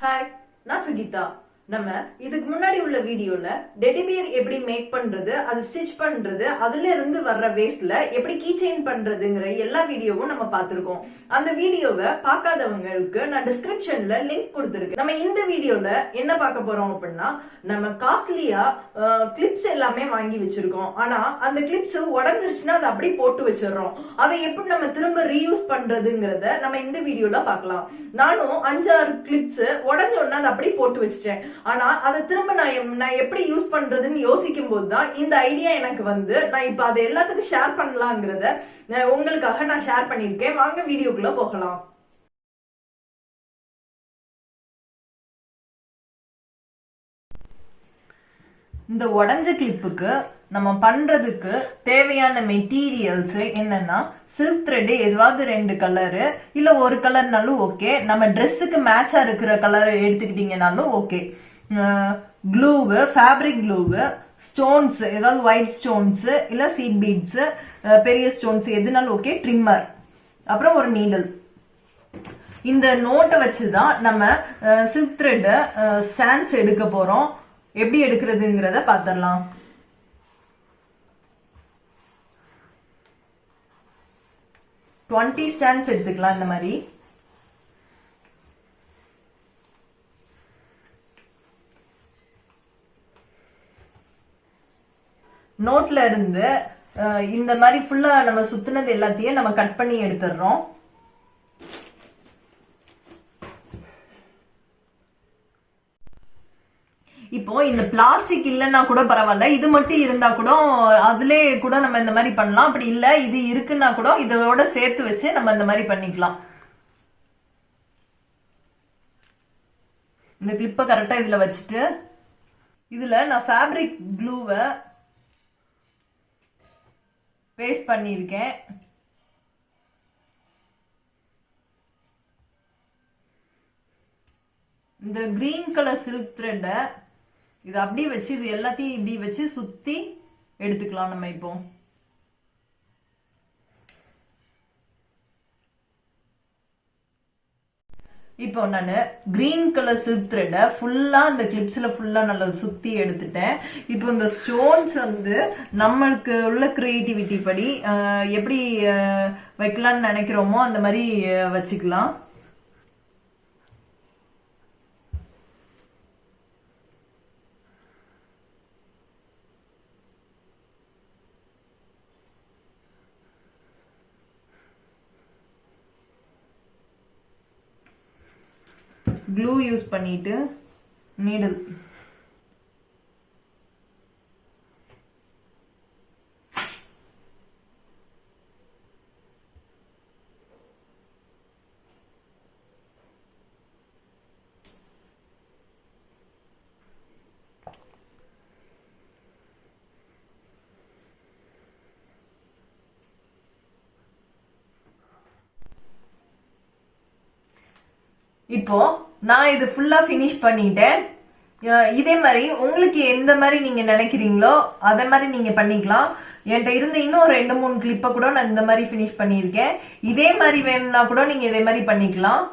Hi, நான் சுகிதா. நம்ம இதுக்கு முன்னாடி உள்ள வீடியோல டெடிபியர் எப்படி மேக் பண்றது, அது ஸ்டிச் பண்றது, அதுல இருந்து வர்ற வேஸ்ட்ல எப்படி கீச்செயின் பண்றதுங்கிற எல்லா வீடியோவும் நம்ம பார்த்திருக்கோம். அந்த வீடியோவை பார்க்காதவங்களுக்கு நான் டிஸ்கிரிப்ஷன்ல லிங்க் கொடுத்துருக்கேன். நம்ம இந்த வீடியோல என்ன பார்க்க போறோம் அப்படின்னா, நம்ம காஸ்ட்லியா கிளிப்ஸ் எல்லாமே வாங்கி வச்சிருக்கோம். ஆனா அந்த கிளிப்ஸ் உடஞ்சிருச்சுன்னா அதை அப்படி போட்டு வச்சிடறோம். அதை எப்படி நம்ம திரும்ப ரீயூஸ் பண்றதுங்கிறத நம்ம இந்த வீடியோல பார்க்கலாம். நானும் 5-6 கிளிப்ஸ் உடஞ்சோன்னா அதை அப்படி போட்டு வச்சிட்டேன். ஆனா அதை திரும்ப நான் எப்படி யூஸ் பண்றதுன்னு யோசிக்கும் போதுதான் இந்த ஐடியா எனக்கு வந்து நான் இப்ப அதை எல்லாத்துக்கும் ஷேர் பண்ணலாங்கிறத உங்களுக்காக நான் ஷேர் பண்ணிருக்கேன். வாங்க வீடியோக்குள்ள போகலாம். இந்த உடஞ்ச கிளிப்புக்கு நம்ம பண்றதுக்கு தேவையான மெட்டீரியல்ஸ் என்னன்னா, சில்க் த்ரெட் ஏதாவது 2 கலரு இல்ல ஒரு கலர்னாலும் ஓகே. நம்ம ட்ரெஸ்ஸுக்கு மேட்சா இருக்கிற கலர் எடுத்துக்கிட்டீங்கன்னாலும் ஓகே. க்ளூவு, ஃபேப்ரிக் க்ளூவு, ஸ்டோன்ஸ் ஏதாவது ஒயிட் ஸ்டோன்ஸ் இல்ல சீட் பீட்ஸ், பெரிய ஸ்டோன்ஸ் எதுனாலும் ஓகே. ட்ரிம்மர், அப்புறம் ஒரு நீடல். இந்த நோட்டை வச்சுதான் நம்ம சில்க் த்ரெட் ஸ்டாண்ட்ஸ் எடுக்க போறோம். எப்படி எடுக்கிறதுங்கிறத பார்த்துடலாம். ஸ்டாண்ட்ஸ் எடுத்துக்கலாம். இந்த மாதிரி நோட்ல இருந்து இந்த மாதிரி ஃபுல்லா நம்ம சுத்தினது எல்லாத்தையும் நம்ம கட் பண்ணி எடுத்துடுறோம். இப்போ இந்த பிளாஸ்டிக் இல்லைன்னா கூட பரவாயில்ல, இது மட்டும் இருந்தா கூட அதுல கூட நம்ம இந்த மாதிரி பண்ணலாம். அப்படி இல்ல இது இருக்குன்னா கூட இதோட சேர்த்து வச்சு நம்ம இந்த மாதிரி பண்ணிக்கலாம். இந்த கிளிப்பை கரெக்டா இதுல வச்சுட்டு இதுல நான் ஃபேப்ரிக் க்ளூவை பேஸ்ட் பண்ணியிருக்கேன். இந்த கிரீன் கலர் சில்க் த்ரெட்டை இது அப்படியே வச்சு இது எல்லாத்தையும் இப்படி வச்சு சுத்தி எடுத்துக்கலாம். நம்ம இப்போ நான் கிரீன் கலர் சில்க் த்ரெட்டை ஃபுல்லா இந்த கிளிப்ஸ்ல ஃபுல்லா நல்லா சுத்தி எடுத்துட்டேன். இப்போ இந்த ஸ்டோன்ஸ் வந்து நம்மளுக்கு உள்ள கிரியேட்டிவிட்டி படி எப்படி வைக்கலாம்னு நினைக்கிறோமோ அந்த மாதிரி வச்சுக்கலாம். க்ளூ யூஸ் பண்ணிட்டு நீடல் இப்போ நான் இது ஃபுல்லா ஃபினிஷ் பண்ணிட்டேன். இதே மாதிரி உங்களுக்கு எந்த மாதிரி நீங்க நினைக்கிறீங்களோ அதே மாதிரி நீங்க பண்ணிக்கலாம். என்கிட்ட இருந்த இன்னும் 2-3 கிளிப்பை கூட நான் இந்த மாதிரி ஃபினிஷ் பண்ணியிருக்கேன். இதே மாதிரி வேணும்னா கூட நீங்க இதே மாதிரி பண்ணிக்கலாம்.